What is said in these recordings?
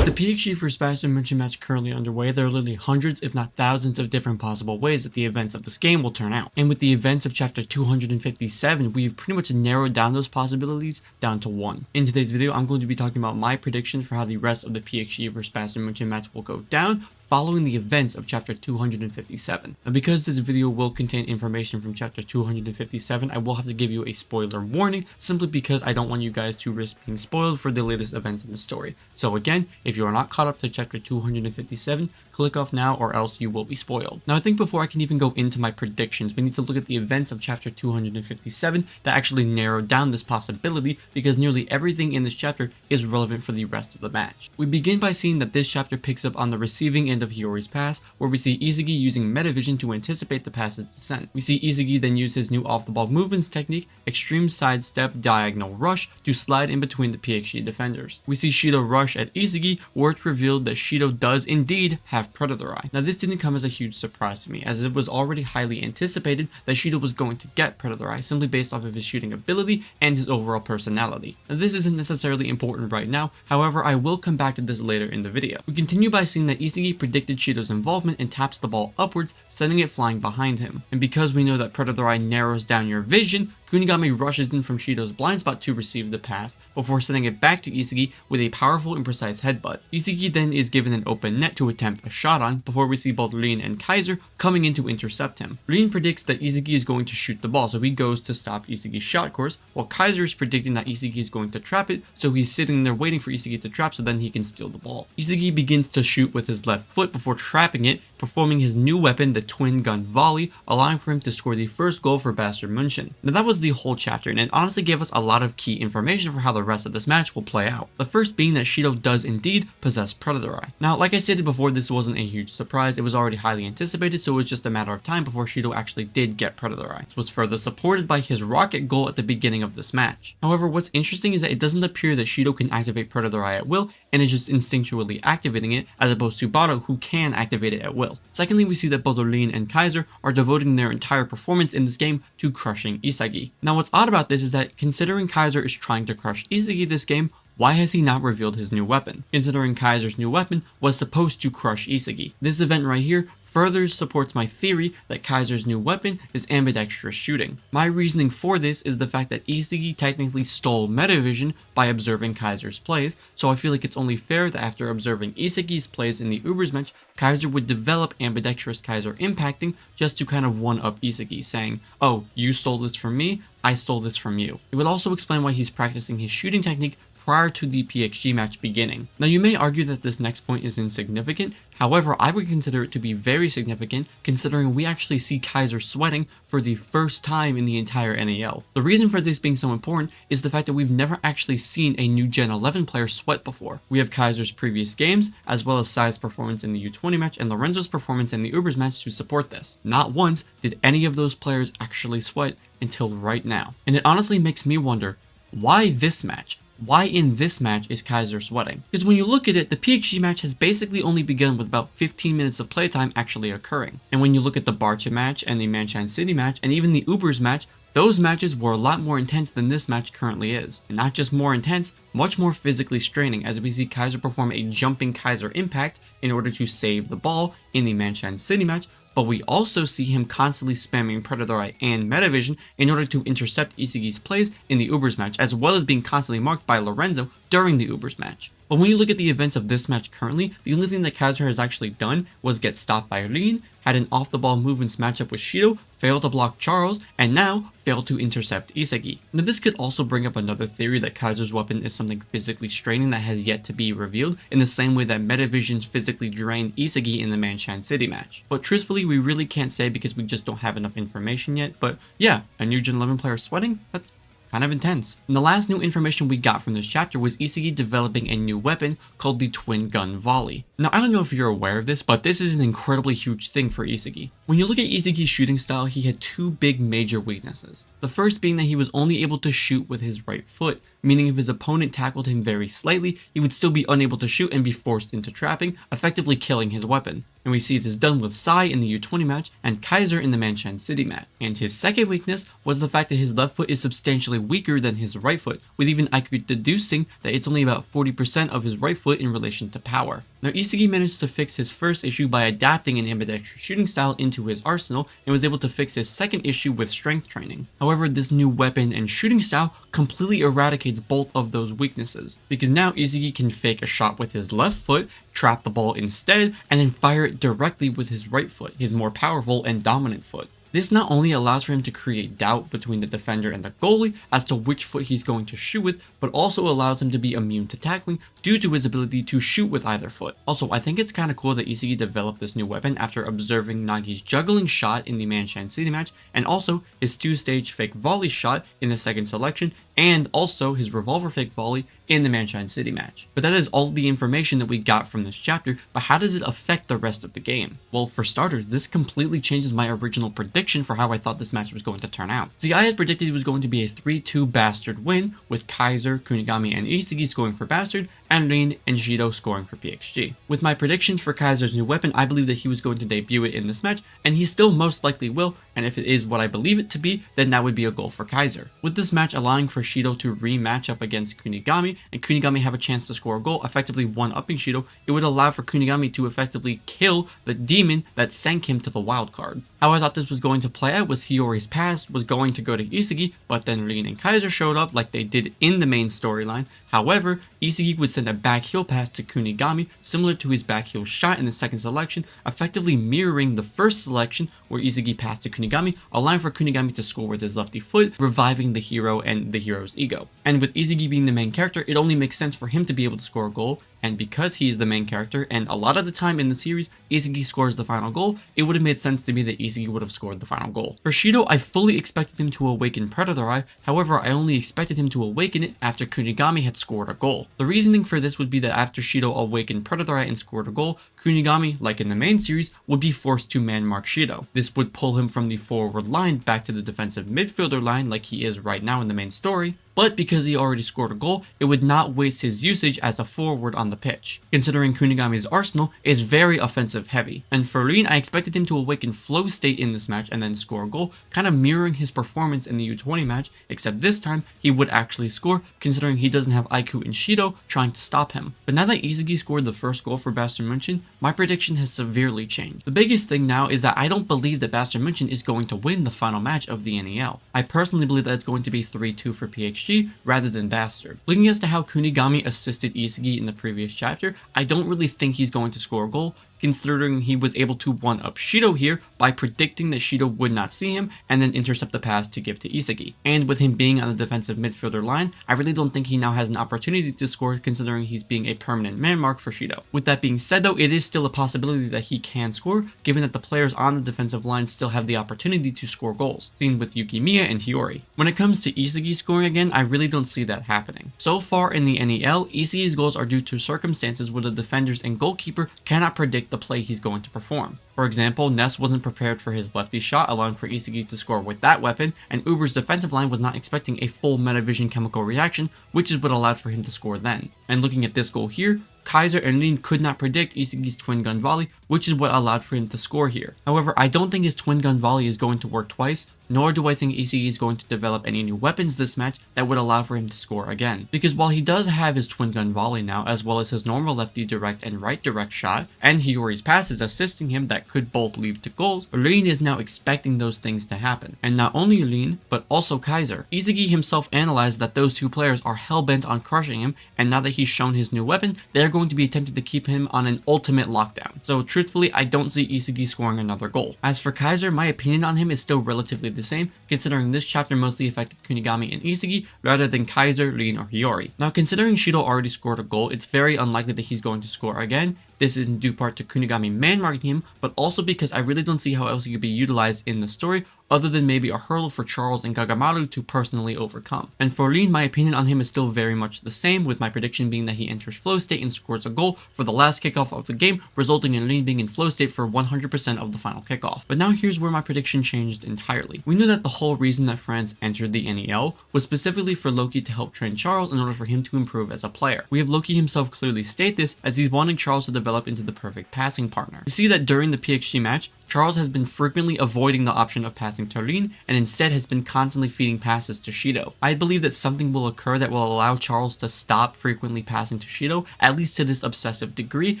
With the PXG vs Bastard Munchen match currently underway, there are literally hundreds if not thousands of different possible ways that the events of this game will turn out. And with the events of chapter 257, we've pretty much narrowed down those possibilities down to one. In today's video, I'm going to be talking about my prediction for how the rest of the PXG vs Bastard Munchen match will go down following the events of chapter 257. And because this video will contain information from chapter 257, I will have to give you a spoiler warning, simply because I don't want you guys to risk being spoiled for the latest events in the story. So again, if you are not caught up to chapter 257, click off now or else you will be spoiled. Now I think before I can even go into my predictions, we need to look at the events of chapter 257 that actually narrowed down this possibility, because nearly everything in this chapter is relevant for the rest of the match. We begin by seeing that this chapter picks up on the receiving end of Hiyori's pass, where we see Isagi using metavision to anticipate the pass's descent. We see Isagi then use his new off-the-ball movements technique, extreme sidestep diagonal rush, to slide in between the PXG defenders. We see Shido rush at Isagi, where it's revealed that Shido does indeed have Predator Eye. Now this didn't come as a huge surprise to me, as it was already highly anticipated that Shido was going to get Predator Eye simply based off of his shooting ability and his overall personality. Now this isn't necessarily important right now, however I will come back to this later in the video. We continue by seeing that Isagi predicted Shido's involvement and taps the ball upwards, sending it flying behind him. And because we know that Predator Eye narrows down your vision, Kunigami rushes in from Shido's blind spot to receive the pass, before sending it back to Isagi with a powerful and precise headbutt. Isagi then is given an open net to attempt a shot on, before we see both Rin and Kaiser coming in to intercept him. Rin predicts that Isagi is going to shoot the ball, so he goes to stop Isagi's shot course, while Kaiser is predicting that Isagi is going to trap it, so he's sitting there waiting for Isagi to trap so then he can steal the ball. Isagi begins to shoot with his left foot before trapping it, performing his new weapon, the twin gun volley, allowing for him to score the first goal for Bastard Munchen. Now that was the whole chapter, and it honestly gave us a lot of key information for how the rest of this match will play out. The first being that Shido does indeed possess Predator Eye. Now, like I stated before, this wasn't a huge surprise, it was already highly anticipated, so it was just a matter of time before Shido actually did get Predator Eye. This was further supported by his rocket goal at the beginning of this match. However, what's interesting is that it doesn't appear that Shido can activate Predator Eye at will, and is just instinctually activating it, as opposed to Bado, who can activate it at will. Secondly, we see that both Rin and Kaiser are devoting their entire performance in this game to crushing Isagi. Now what's odd about this is that, considering Kaiser is trying to crush Isagi this game, why has he not revealed his new weapon? Considering Kaiser's new weapon was supposed to crush Isagi. This event right here further supports my theory that Kaiser's new weapon is ambidextrous shooting. My reasoning for this is the fact that Isagi technically stole metavision by observing Kaiser's plays, so I feel like it's only fair that after observing Isagi's plays in the Ubers match, Kaiser would develop ambidextrous Kaiser impacting just to kind of one-up Isagi, saying, oh, you stole this from me, I stole this from you. It would also explain why he's practicing his shooting technique prior to the PXG match beginning. Now you may argue that this next point is insignificant, however I would consider it to be very significant considering we actually see Kaiser sweating for the first time in the entire NAL. The reason for this being so important is the fact that we've never actually seen a new Gen 11 player sweat before. We have Kaiser's previous games, as well as Sai's performance in the U20 match and Lorenzo's performance in the Ubers match to support this. Not once did any of those players actually sweat until right now. And it honestly makes me wonder, why this match? Why in this match is Kaiser sweating? Because when you look at it, the PXG match has basically only begun with about 15 minutes of playtime actually occurring. And when you look at the Barcha match and the Manchan City match and even the Ubers match, those matches were a lot more intense than this match currently is. And not just more intense, much more physically straining, as we see Kaiser perform a jumping Kaiser impact in order to save the ball in the Manchan City match, but we also see him constantly spamming Predator Eye and Metavision in order to intercept Isagi's plays in the Ubers match, as well as being constantly marked by Lorenzo during the Ubers match. But when you look at the events of this match currently, the only thing that Kaiser has actually done was get stopped by Rin, had an off-the-ball movements matchup with Shido, failed to block Charles, and now failed to intercept Isagi. Now this could also bring up another theory that Kaiser's weapon is something physically straining that has yet to be revealed, in the same way that Metavision's physically drained Isagi in the Manchan City match. But truthfully, we really can't say because we just don't have enough information yet, but yeah, a new Gen 11 player sweating? That's kind of intense. And the last new information we got from this chapter was Isagi developing a new weapon called the twin gun volley. Now, I don't know if you're aware of this, but this is an incredibly huge thing for Isagi. When you look at Isagi's shooting style, he had two big major weaknesses. The first being that he was only able to shoot with his right foot, meaning if his opponent tackled him very slightly, he would still be unable to shoot and be forced into trapping, effectively killing his weapon. And we see this done with Sai in the U20 match and Kaiser in the Munchen City match. And his second weakness was the fact that his left foot is substantially weaker than his right foot, with even Aiku deducing that it's only about 40% of his right foot in relation to power. Now, Isagi managed to fix his first issue by adapting an ambidextrous shooting style into his arsenal, and was able to fix his second issue with strength training. However, this new weapon and shooting style completely eradicates both of those weaknesses, because now Isagi can fake a shot with his left foot, trap the ball instead, and then fire it directly with his right foot, his more powerful and dominant foot. This not only allows for him to create doubt between the defender and the goalie as to which foot he's going to shoot with, but also allows him to be immune to tackling due to his ability to shoot with either foot. Also, I think it's kind of cool that Isagi developed this new weapon after observing Nagi's juggling shot in the Munchen City match, and also his two-stage fake volley shot in the second selection, and also his revolver fake volley in the Munchen City match. But that is all the information that we got from this chapter, but how does it affect the rest of the game? Well, for starters, this completely changes my original prediction for how I thought this match was going to turn out. See, I had predicted it was going to be a 3-2 Bastard win, with Kaiser, Kunigami, and Isagi scoring for Bastard, and Rin and Shido scoring for PXG. With my predictions for Kaiser's new weapon, I believe that he was going to debut it in this match, and he still most likely will, and if it is what I believe it to be, then that would be a goal for Kaiser. With this match allowing for Shido to rematch up against Kunigami, and Kunigami have a chance to score a goal, effectively one-upping Shido, it would allow for Kunigami to effectively kill the demon that sank him to the wild card. How I thought this was going to play out was Hiyori's pass was going to go to Isagi, but then Rin and Kaiser showed up like they did in the main storyline. However, Isagi would send a back heel pass to Kunigami, similar to his back heel shot in the second selection, effectively mirroring the first selection where Isagi passed to Kunigami, allowing for Kunigami to score with his lefty foot, reviving the hero and the hero's ego. And with Isagi being the main character, it only makes sense for him to be able to score a goal, and because he is the main character, and a lot of the time in the series, Isagi scores the final goal, it would have made sense to me that Isagi would have scored the final goal. For Shido, I fully expected him to awaken Predator Eye, however, I only expected him to awaken it after Kunigami had scored a goal. The reasoning for this would be that after Shido awakened Predator Eye and scored a goal, Kunigami, like in the main series, would be forced to man-mark Shido. This would pull him from the forward line back to the defensive midfielder line like he is right now in the main story, but because he already scored a goal, it would not waste his usage as a forward on the pitch, considering Kunigami's arsenal is very offensive heavy. And for Rin, I expected him to awaken flow state in this match and then score a goal, kind of mirroring his performance in the U20 match, except this time he would actually score, considering he doesn't have Aiku and Shido trying to stop him. But now that Isagi scored the first goal for Bastard Munchen, my prediction has severely changed. The biggest thing now is that I don't believe that Bastard Munchen is going to win the final match of the NEL. I personally believe that it's going to be 3-2 for PXG rather than Bastard. Looking as to how Kunigami assisted Isagi in the previous chapter, I don't really think he's going to score a goal, considering he was able to one-up Shido here by predicting that Shido would not see him and then intercept the pass to give to Isagi. And with him being on the defensive midfielder line, I really don't think he now has an opportunity to score, considering he's being a permanent man mark for Shido. With that being said though, it is still a possibility that he can score, given that the players on the defensive line still have the opportunity to score goals, seen with Yukimiya and Hiyori. When it comes to Isagi scoring again, I really don't see that happening. So far in the NEL, Isagi's goals are due to circumstances where the defenders and goalkeeper cannot predict the play he's going to perform. For example, Ness wasn't prepared for his lefty shot, allowing for Isagi to score with that weapon, and Uber's defensive line was not expecting a full Metavision chemical reaction, which is what allowed for him to score then. And looking at this goal here, Kaiser and Rin could not predict Isagi's twin gun volley, which is what allowed for him to score here. However, I don't think his twin gun volley is going to work twice, nor do I think Isagi is going to develop any new weapons this match that would allow for him to score again. Because while he does have his twin gun volley now, as well as his normal lefty direct and right direct shot, and Hiyori's passes assisting him that could both lead to goals, Rin is now expecting those things to happen. And not only Rin, but also Kaiser. Isagi himself analyzed that those two players are hell-bent on crushing him, and now that he's shown his new weapon, they're going to be attempting to keep him on an ultimate lockdown. So truthfully, I don't see Isagi scoring another goal. As for Kaiser, my opinion on him is still relatively the same, considering this chapter mostly affected Kunigami and Isagi rather than Kaiser, Rin, or Hiyori. Now, considering Shido already scored a goal, it's very unlikely that he's going to score again. This is in due part to Kunigami man-marking him, but also because I really don't see how else he could be utilized in the story other than maybe a hurdle for Charles and Kagamaru to personally overcome. And for Rin, my opinion on him is still very much the same, with my prediction being that he enters flow state and scores a goal for the last kickoff of the game, resulting in Rin being in flow state for 100% of the final kickoff. But now here's where my prediction changed entirely. We knew that the whole reason that France entered the NEL was specifically for Loki to help train Charles in order for him to improve as a player. We have Loki himself clearly state this, as he's wanting Charles to develop into the perfect passing partner. You see that during the PXG match, Charles has been frequently avoiding the option of passing to Rin and instead has been constantly feeding passes to Shido. I believe that something will occur that will allow Charles to stop frequently passing to Shido, at least to this obsessive degree,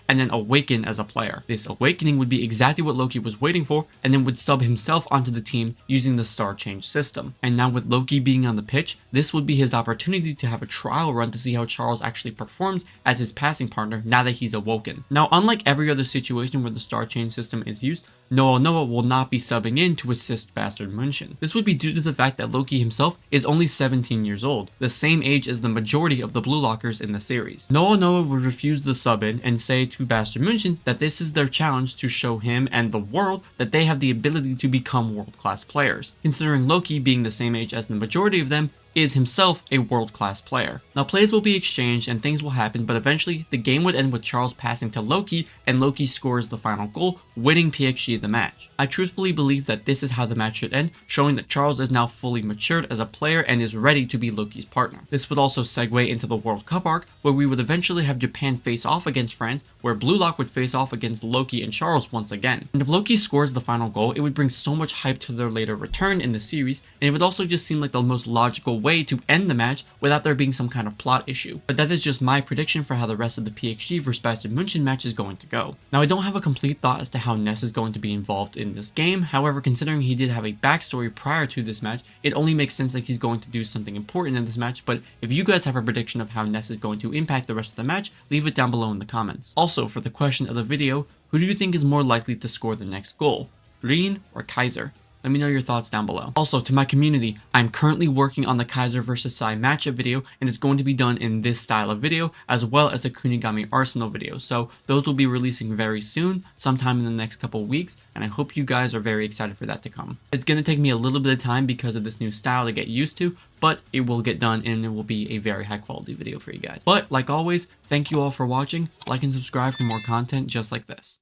and then awaken as a player. This awakening would be exactly what Loki was waiting for, and then would sub himself onto the team using the star change system. And now with Loki being on the pitch, this would be his opportunity to have a trial run to see how Charles actually performs as his passing partner now that he's awoken. Now, unlike every other situation where the star change system is used, Noah will not be subbing in to assist Bastard Munchen. This would be due to the fact that Loki himself is only 17 years old, the same age as the majority of the Blue Lockers in the series. Noah would refuse the sub in and say to Bastard Munchen that this is their challenge to show him and the world that they have the ability to become world-class players, considering Loki being the same age as the majority of them is himself a world-class player. Now plays will be exchanged and things will happen, but eventually the game would end with Charles passing to Loki and Loki scores the final goal, winning PXG the match. I truthfully believe that this is how the match should end, showing that Charles is now fully matured as a player and is ready to be Loki's partner. This would also segue into the World Cup arc, where we would eventually have Japan face off against France, where BLUELOCK would face off against Loki and Charles once again. And if Loki scores the final goal, it would bring so much hype to their later return in the series, and it would also just seem like the most logical way to end the match without there being some kind of plot issue. But that is just my prediction for how the rest of the PXG vs Bastard Munchen match is going to go. Now I don't have a complete thought as to how Ness is going to be involved in this game, however considering he did have a backstory prior to this match, it only makes sense that he's going to do something important in this match. But if you guys have a prediction of how Ness is going to impact the rest of the match, leave it down below in the comments. Also, for the question of the video, who do you think is more likely to score the next goal? Rin or Kaiser? Let me know your thoughts down below. Also, to my community, I'm currently working on the Kaiser vs Sai matchup video, and it's going to be done in this style of video, as well as the Kunigami Arsenal video. So those will be releasing very soon, sometime in the next couple weeks, and I hope you guys are very excited for that to come. It's going to take me a little bit of time because of this new style to get used to, but it will get done and it will be a very high quality video for you guys. But like always, thank you all for watching. Like and subscribe for more content just like this.